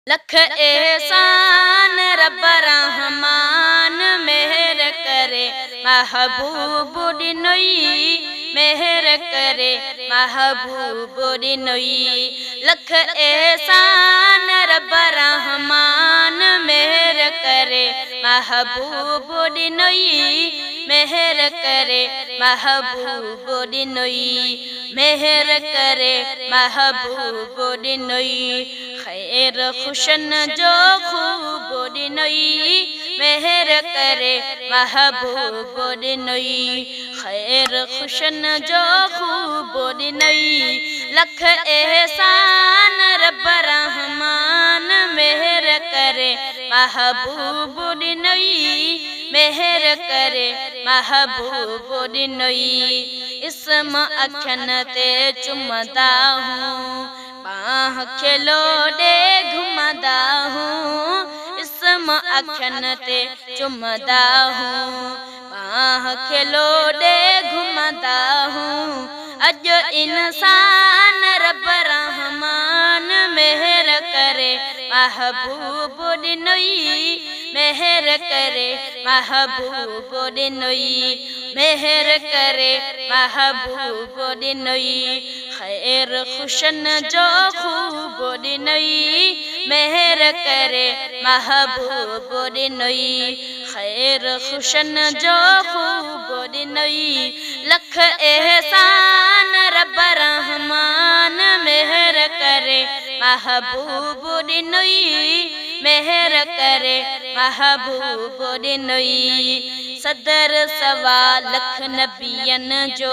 लख एहसान रब रहमान मेहर करे महबूब डिनोई मेहर करे महबूब डिनोई। लख एहसान रब रहमान मेहर करे महबूब डिनोई मेहर करे महबूब डिनोई मेहर करे महबूब डिनोई। खैर खुशन जो खूब डिनोई मेहर करे महबूब डिनोई। खैर खुशन जो खूब डिनोई। लख एहसान रब रहमान मेहर करे महबूब डिनोई मेहर करे महबूब डिनोई। इसम अखन ते चुमदा हूँ बाह खेलो डे घुमदा हूँ। इसम अखन ते चुमदा हूँ बाह खेलो डे घुमदा हूँ। अज इंसान रब रहमान मेहर करे महबूब डिनोई मेहर करे महबूब डिनोई मेहर करे महबूब डिनोई। खैर खुशन जो खूब डिनोई मेहर करे महबूब डिनोई। खैर खुशन जो खूब डिनोई। लख एहसान रब रहमान मेहर करे महबूब डिनोई मेहर करे महबूब डिनोई। सदर सवा लख नबियन जो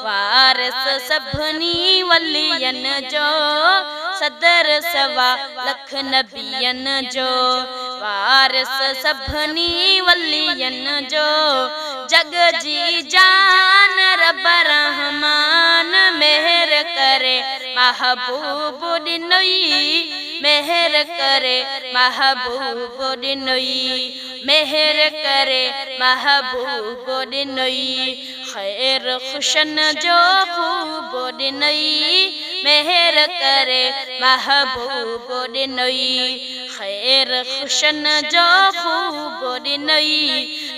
वारिस सभनी वलियन जो। सदर सवा लख नबियन जो वारिस सभनी वलियन जो। जग जी जान रब रहमान मेहर करे महबूब डिनोई मेहर करे महबूब डिनोई मेहर करे महबूब डिनोई। खैर खुशन जो खूब डिनोई मेहर करे महबूब डिनोई। खैर खुशन जो खूब डिनोई।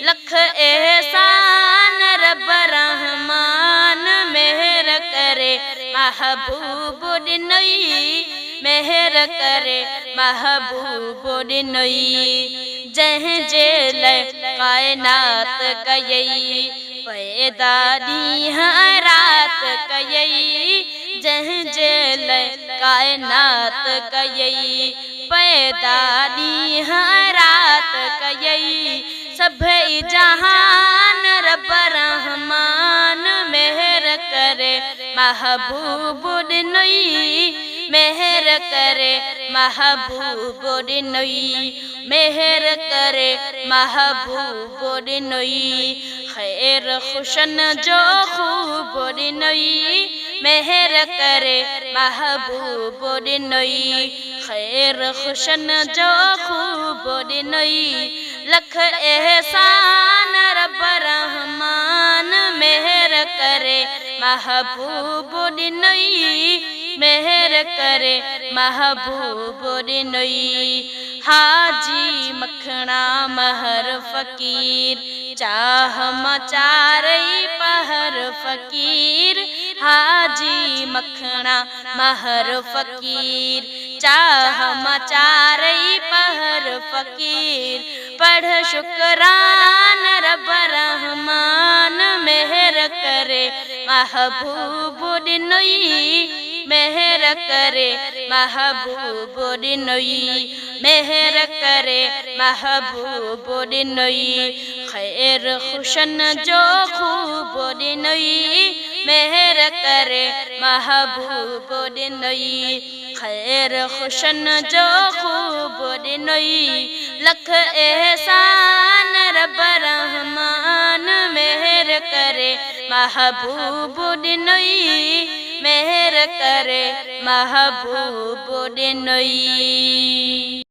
लख एहसान रब रहमान मेहर करे महबूब डिनोई मेहर करे महबूब डिनोई। जह जेल कायनात कयई पैदा ॾींह रात कयई। जह जेल कायनात कयई पैदा ॾींह रात कयई। सभई जहान रब रहमान मेहर करे महबूब डिनोई मेहर करे महबूब डिनोई मेहर करे महबूब डिनोई। खैर खुशन जो खूब डिनोई मेहर करे महबूब डिनोई। खैर खुशन जो खूब डिनोई। लख एहसान रब रहमान मेहर करे महबूब डिनोई मेहर करे महबूब डिनोई। हाजी मखणा महर फकीर चाह मचारई पहर फकीर। हाजी मखणा महर फकीर चाह मचारई पहर फकीर। पढ़ शुक्रान रब रहमान मेहर करे महबूब डिनोई मेहर करे महबूब डिनोई मेहर करे महबूब डिनोई। खैर खुशन जो खूब डिनोई मेहर करे महबूब डिनोई। खैर खुशन जो खूब डिनोई। लख एहसान रब रहमान मेहर करे महबूब डिनोई मेहर करे महबूब डिनोई।